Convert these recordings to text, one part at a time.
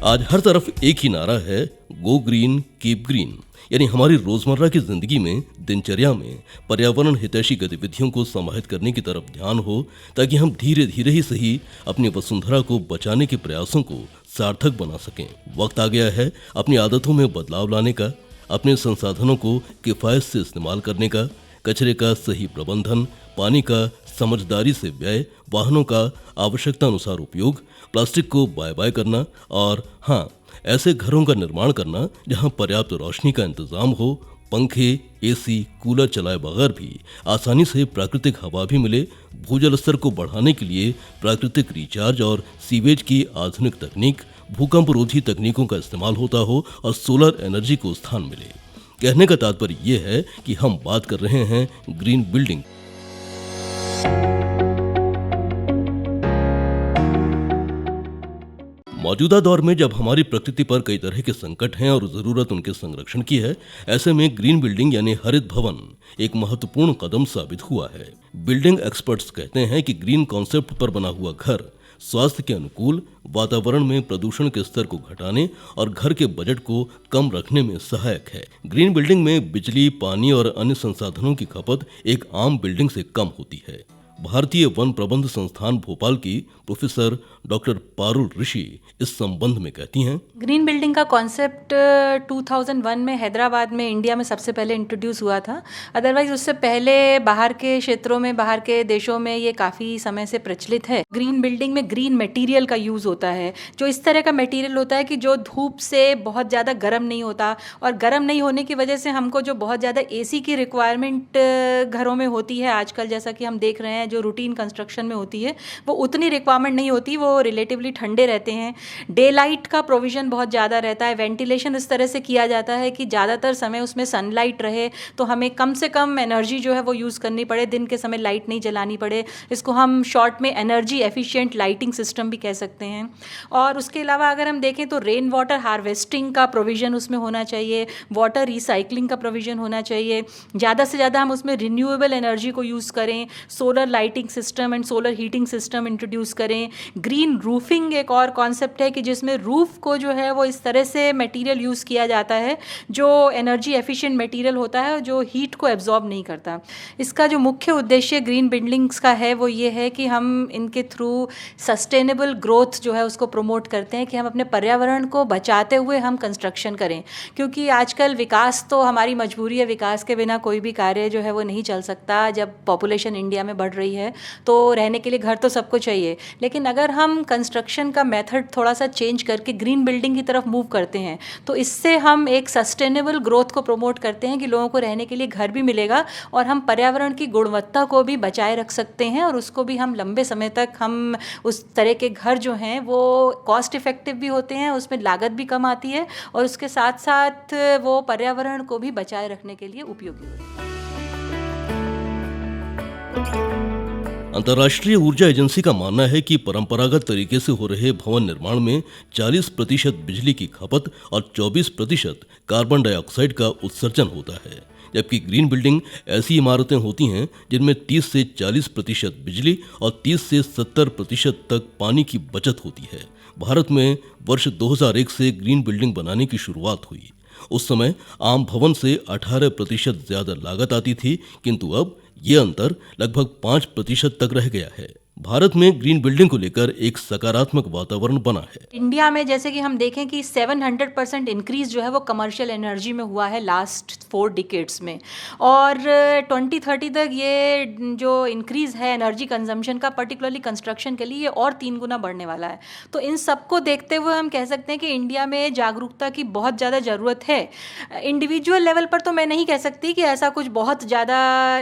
आज हर तरफ एक ही नारा है, गो ग्रीन कीप ग्रीन। यानी हमारी रोजमर्रा की जिंदगी में, दिनचर्या में पर्यावरण हितैषी गतिविधियों को समाहित करने की तरफ ध्यान हो, ताकि हम धीरे धीरे ही सही अपनी वसुंधरा को बचाने के प्रयासों को सार्थक बना सकें। वक्त आ गया है अपनी आदतों में बदलाव लाने का, अपने संसाधनों को किफायत से इस्तेमाल करने का, कचरे का सही प्रबंधन, पानी का समझदारी से व्यय, वाहनों का आवश्यकता अनुसार उपयोग, प्लास्टिक को बाय बाय करना और हाँ, ऐसे घरों का निर्माण करना जहां पर्याप्त रोशनी का इंतजाम हो, पंखे, एसी, कूलर चलाए बगैर भी आसानी से प्राकृतिक हवा भी मिले, भूजल स्तर को बढ़ाने के लिए प्राकृतिक रिचार्ज और सीवेज की आधुनिक तकनीक, भूकंप रोधी तकनीकों का इस्तेमाल होता हो और सोलर एनर्जी को स्थान मिले। कहने का तात्पर्य ये है कि हम बात कर रहे हैं ग्रीन बिल्डिंग। मौजूदा दौर में जब हमारी प्रकृति पर कई तरह के संकट हैं और जरूरत उनके संरक्षण की है, ऐसे में ग्रीन बिल्डिंग यानी हरित भवन एक महत्वपूर्ण कदम साबित हुआ है। बिल्डिंग एक्सपर्ट्स कहते हैं कि ग्रीन कॉन्सेप्ट पर बना हुआ घर स्वास्थ्य के अनुकूल, वातावरण में प्रदूषण के स्तर को घटाने और घर के बजट को कम रखने में सहायक है। ग्रीन बिल्डिंग में बिजली, पानी और अन्य संसाधनों की खपत एक आम बिल्डिंग से कम होती है। भारतीय वन प्रबंध संस्थान भोपाल की प्रोफेसर डॉक्टर पारुल ऋषि इस संबंध में कहती हैं, ग्रीन बिल्डिंग का कॉन्सेप्ट 2001 में हैदराबाद में इंडिया में सबसे पहले इंट्रोड्यूस हुआ था। अदरवाइज उससे पहले बाहर के क्षेत्रों में, बाहर के देशों में ये काफ़ी समय से प्रचलित है। ग्रीन बिल्डिंग में ग्रीन मटेरियल का यूज़ होता है, जो इस तरह का मटेरियल होता है कि जो धूप से बहुत ज़्यादा गर्म नहीं होता, और गर्म नहीं होने की वजह से हमको जो बहुत ज़्यादा एसी की रिक्वायरमेंट घरों में होती है आजकल, जैसा कि हम देख रहे हैं जो रूटीन कंस्ट्रक्शन में होती है, वो उतनी रिक्वायरमेंट नहीं होती, वो रिलेटिवली ठंडे रहते हैं। डे लाइट का प्रोविज़न बहुत ज़्यादा रहता है। वेंटिलेशन इस तरह से किया जाता है कि ज़्यादातर समय उसमें सनलाइट रहे, तो हमें कम से कम एनर्जी जो है वो यूज़ करनी पड़े, दिन के समय लाइट नहीं जलानी पड़े। इसको हम शॉर्ट में एनर्जी एफिशिएंट लाइटिंग सिस्टम भी कह सकते हैं। और उसके अलावा अगर हम देखें तो रेन वाटर हार्वेस्टिंग का प्रोविज़न उसमें होना चाहिए, वाटर रिसाइकलिंग का प्रोविज़न होना चाहिए। ज़्यादा से ज़्यादा हम उसमें रिन्यूएबल एनर्जी को यूज़ करें, solar lighting system and solar heating system introduce करें। ग्रीन रूफिंग एक और कॉन्सेप्ट है कि जिसमें रूफ को जो है वो इस तरह से मटेरियल यूज़ किया जाता है जो एनर्जी एफिशिएंट मटेरियल होता है, जो हीट को एब्जॉर्ब नहीं करता। इसका जो मुख्य उद्देश्य ग्रीन बिल्डिंग्स का है वो ये है कि हम इनके थ्रू सस्टेनेबल ग्रोथ जो है उसको प्रमोट करते हैं, कि हम अपने पर्यावरण को बचाते हुए हम कंस्ट्रक्शन करें। क्योंकि आजकल विकास तो हमारी मजबूरी है, विकास के बिना कोई भी कार्य जो है वो नहीं चल सकता। जब पॉपुलेशन इंडिया में बढ़ रही है तो रहने के लिए घर तो सबको चाहिए, लेकिन अगर हम कंस्ट्रक्शन का मेथड थोड़ा सा चेंज करके ग्रीन बिल्डिंग की तरफ मूव करते हैं तो इससे हम एक सस्टेनेबल ग्रोथ को प्रमोट करते हैं कि लोगों को रहने के लिए घर भी मिलेगा और हम पर्यावरण की गुणवत्ता को भी बचाए रख सकते हैं, और उसको भी हम लंबे समय तक हम उस तरह के घर जो हैं वो कॉस्ट इफेक्टिव भी होते हैं, उसमें लागत भी कम आती है और उसके साथ साथ वो पर्यावरण को भी बचाए रखने के लिए उपयोगी होते हैं। अंतर्राष्ट्रीय ऊर्जा एजेंसी का मानना है कि परंपरागत तरीके से हो रहे भवन निर्माण में 40% बिजली की खपत और 24% कार्बन डाइऑक्साइड का उत्सर्जन होता है, जबकि ग्रीन बिल्डिंग ऐसी इमारतें होती हैं जिनमें 30 से 40% बिजली और 30 से 70% तक पानी की बचत होती है। भारत में वर्ष 2001 से ग्रीन बिल्डिंग बनाने की शुरुआत हुई। उस समय आम भवन से 18% ज्यादा लागत आती थी, किंतु अब ये अंतर लगभग 5% तक रह गया है। भारत में ग्रीन बिल्डिंग को लेकर एक सकारात्मक वातावरण बना है। इंडिया में जैसे कि हम देखें कि 700% इंक्रीज जो है वो कमर्शियल एनर्जी में हुआ है लास्ट 4 डिकेड्स में, और 2030 तक ये जो इंक्रीज है एनर्जी कंजम्पशन का, पर्टिकुलरली कंस्ट्रक्शन के लिए, ये और 3 गुना बढ़ने वाला है। तो इन सबको देखते हुए हम कह सकते हैं कि इंडिया में जागरूकता की बहुत ज़्यादा ज़रूरत है। इंडिविजुअल लेवल पर तो मैं नहीं कह सकती कि ऐसा कुछ बहुत ज़्यादा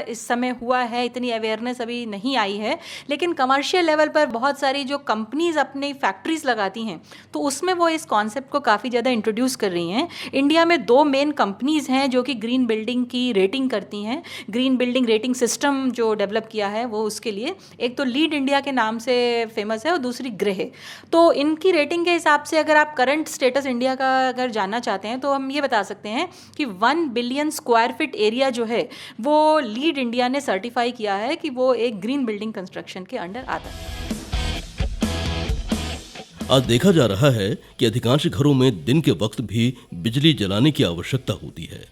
इस समय हुआ है, इतनी अवेयरनेस अभी नहीं आई है, लेकिन कमर्शियल लेवल पर बहुत सारी जो कंपनीज अपनी फैक्ट्रीज लगाती हैं तो उसमें वो इस कॉन्सेप्ट को काफ़ी ज़्यादा इंट्रोड्यूस कर रही हैं। इंडिया में 2 मेन कंपनीज हैं जो कि ग्रीन बिल्डिंग की रेटिंग करती हैं। ग्रीन बिल्डिंग रेटिंग सिस्टम जो डेवलप किया है वो उसके लिए, एक तो लीड इंडिया के नाम से फेमस है और दूसरी ग्रेह। तो इनकी रेटिंग के हिसाब से अगर आप करंट स्टेटस इंडिया का अगर जानना चाहते हैं तो हम ये बता सकते हैं कि 1 बिलियन स्क्वायर फीट एरिया जो है वो लीड इंडिया ने सर्टिफाई किया है कि वो एक ग्रीन बिल्डिंग कंस्ट्रक्शन के अंडर आता है। आज देखा जा रहा है कि अधिकांश घरों में दिन के वक्त भी बिजली जलाने की आवश्यकता होती है।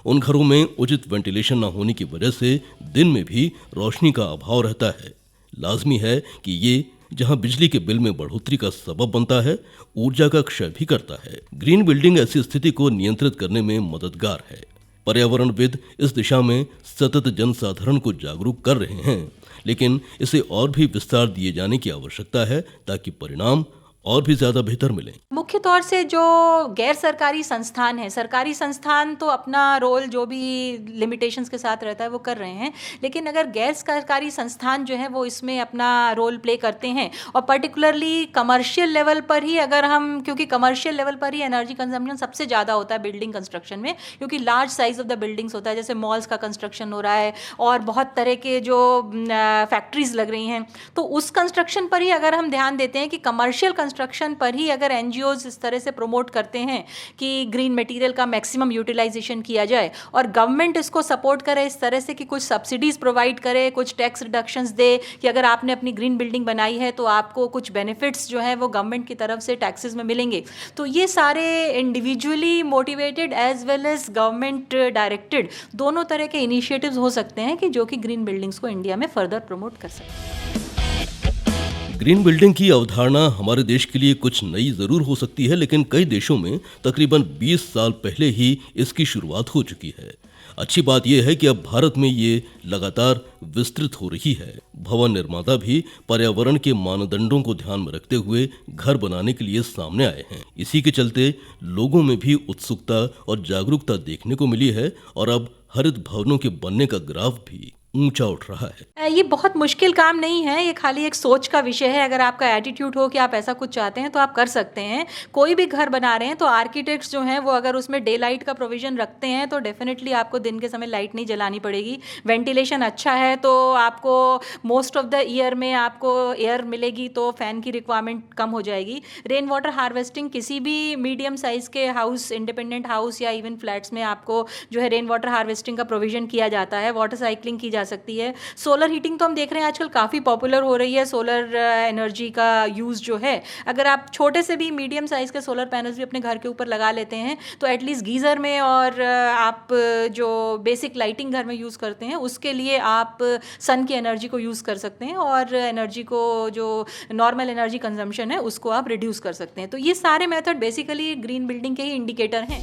उन घरों में उचित वेंटिलेशन न होने की वजह से दिन में भी रोशनी का अभाव रहता है। लाजमी है कि ये जहां बिजली के बिल में बढ़ोतरी का सबब बनता है, ऊर्जा का क्षय भी करता है। ग्रीन बिल्डिंग ऐसी स्थिति को नियंत्रित करने में मददगार है। पर्यावरणविद इस दिशा में सतत जनसाधारण को जागरूक कर रहे हैं, लेकिन इसे और भी विस्तार दिए जाने की आवश्यकता है ताकि परिणाम और भी ज्यादा बेहतर मिले। मुख्य तौर से जो गैर सरकारी संस्थान है, सरकारी संस्थान तो अपना रोल जो भी लिमिटेशंस के साथ रहता है वो कर रहे हैं, लेकिन अगर गैर सरकारी संस्थान जो है वो इसमें अपना रोल प्ले करते हैं और पर्टिकुलरली कमर्शियल लेवल पर ही अगर हम, क्योंकि कमर्शियल लेवल पर ही एनर्जी कंजम्पशन सबसे ज़्यादा होता है बिल्डिंग कंस्ट्रक्शन में, क्योंकि large size of the buildings होता है, जैसे मॉल्स का कंस्ट्रक्शन हो रहा है और बहुत तरह के जो फैक्ट्रीज लग रही हैं, तो उस कंस्ट्रक्शन पर ही अगर हम ध्यान देते हैं कि कमर्शियल कंस्ट्रक्शन पर ही अगर एनजीओज इस तरह से प्रमोट करते हैं कि ग्रीन मटेरियल का मैक्सिमम यूटिलाइजेशन किया जाए और गवर्नमेंट इसको सपोर्ट करे इस तरह से कि कुछ सब्सिडीज प्रोवाइड करे, कुछ टैक्स रिडक्शंस दे कि अगर आपने अपनी ग्रीन बिल्डिंग बनाई है तो आपको कुछ बेनिफिट्स जो है वो गवर्नमेंट की तरफ से टैक्सेस में मिलेंगे, तो ये सारे individually motivated as well as government directed दोनों तरह के इनिशिएटिव्स हो सकते हैं कि जो कि ग्रीन बिल्डिंग्स को इंडिया में फर्दर प्रमोट कर सकते हैं। ग्रीन बिल्डिंग की अवधारणा हमारे देश के लिए कुछ नई जरूर हो सकती है, लेकिन कई देशों में तकरीबन 20 साल पहले ही इसकी शुरुआत हो चुकी है। अच्छी बात यह है कि अब भारत में ये लगातार विस्तृत हो रही है। भवन निर्माता भी पर्यावरण के मानदंडों को ध्यान में रखते हुए घर बनाने के लिए सामने आए हैं। इसी के चलते लोगों में भी उत्सुकता और जागरूकता देखने को मिली है और अब हरित भवनों के बनने का ग्राफ भी ऊंचा उठ रहा है। ये बहुत मुश्किल काम नहीं है, ये खाली एक सोच का विषय है। अगर आपका एटीट्यूड हो कि आप ऐसा कुछ चाहते हैं तो आप कर सकते हैं। कोई भी घर बना रहे हैं तो आर्किटेक्ट्स जो हैं वो अगर उसमें डे लाइट का प्रोविजन रखते हैं तो डेफिनेटली आपको दिन के समय लाइट नहीं जलानी पड़ेगी। वेंटिलेशन अच्छा है तो आपको मोस्ट ऑफ द ईयर में आपको एयर मिलेगी, तो फैन की रिक्वायरमेंट कम हो जाएगी। रेन वाटर हार्वेस्टिंग किसी भी मीडियम साइज के हाउस, इंडिपेंडेंट हाउस या इवन फ्लैट्स में आपको जो है रेन वाटर हार्वेस्टिंग का प्रोविजन किया जाता है। वाटर साइकिलिंग की सकती है। सोलर हीटिंग तो हम देख रहे हैं आजकल काफ़ी पॉपुलर हो रही है। सोलर एनर्जी का यूज़ जो है, अगर आप छोटे से भी मीडियम साइज़ के सोलर पैनल्स भी अपने घर के ऊपर लगा लेते हैं तो एटलीस्ट गीज़र में और आप जो बेसिक लाइटिंग घर में यूज़ करते हैं उसके लिए आप सन की एनर्जी को यूज़ कर सकते हैं और एनर्जी को, जो नॉर्मल एनर्जी कंजम्पशन है उसको आप रिड्यूस कर सकते हैं। तो ये सारे मेथड बेसिकली ग्रीन बिल्डिंग के ही इंडिकेटर हैं।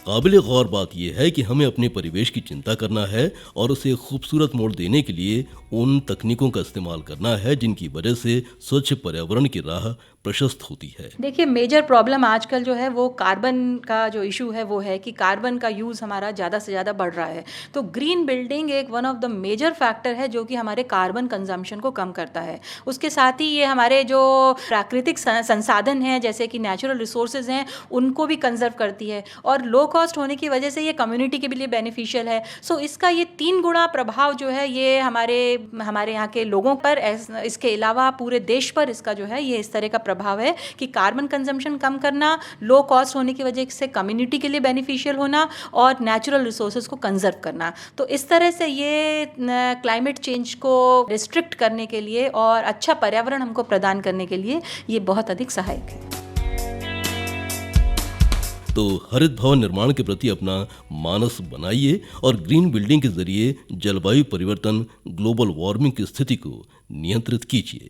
काबिल गौर बात यह है कि हमें अपने परिवेश की चिंता करना है और उसे खूबसूरत मोड़ देने के लिए उन तकनीकों का इस्तेमाल करना है जिनकी वजह से स्वच्छ पर्यावरण की राह प्रशस्त होती है। देखिए, मेजर प्रॉब्लम आजकल जो है वो कार्बन का जो इशू है वो है कि कार्बन का यूज़ हमारा ज़्यादा से ज़्यादा बढ़ रहा है। तो ग्रीन बिल्डिंग एक one of the major factor है जो कि हमारे कार्बन कंजम्पशन को कम करता है। उसके साथ ही ये हमारे जो प्राकृतिक संसाधन हैं जैसे कि नेचुरल रिसोर्सेज हैं उनको भी कंजर्व करती है और लो कॉस्ट होने की वजह से ये कम्युनिटी के लिए बेनिफिशियल है। सो इसका ये 3 गुना प्रभाव जो है ये हमारे यहाँ के लोगों पर, इसके अलावा पूरे देश पर इसका जो है ये इस तरह का प्रभाव है कि कार्बन कंजम्पशन कम करना, लो कॉस्ट होने की वजह से कम्युनिटी के लिए बेनिफिशियल होना और नेचुरल रिसोर्सेज को कंजर्व करना। तो इस तरह से ये क्लाइमेट चेंज को रिस्ट्रिक्ट करने के लिए और अच्छा पर्यावरण हमको प्रदान करने के लिए ये बहुत अधिक सहायक है। तो हरित भवन निर्माण के प्रति अपना मानस बनाइए और ग्रीन बिल्डिंग के जरिए जलवायु परिवर्तन, ग्लोबल वार्मिंग की स्थिति को नियंत्रित कीजिए।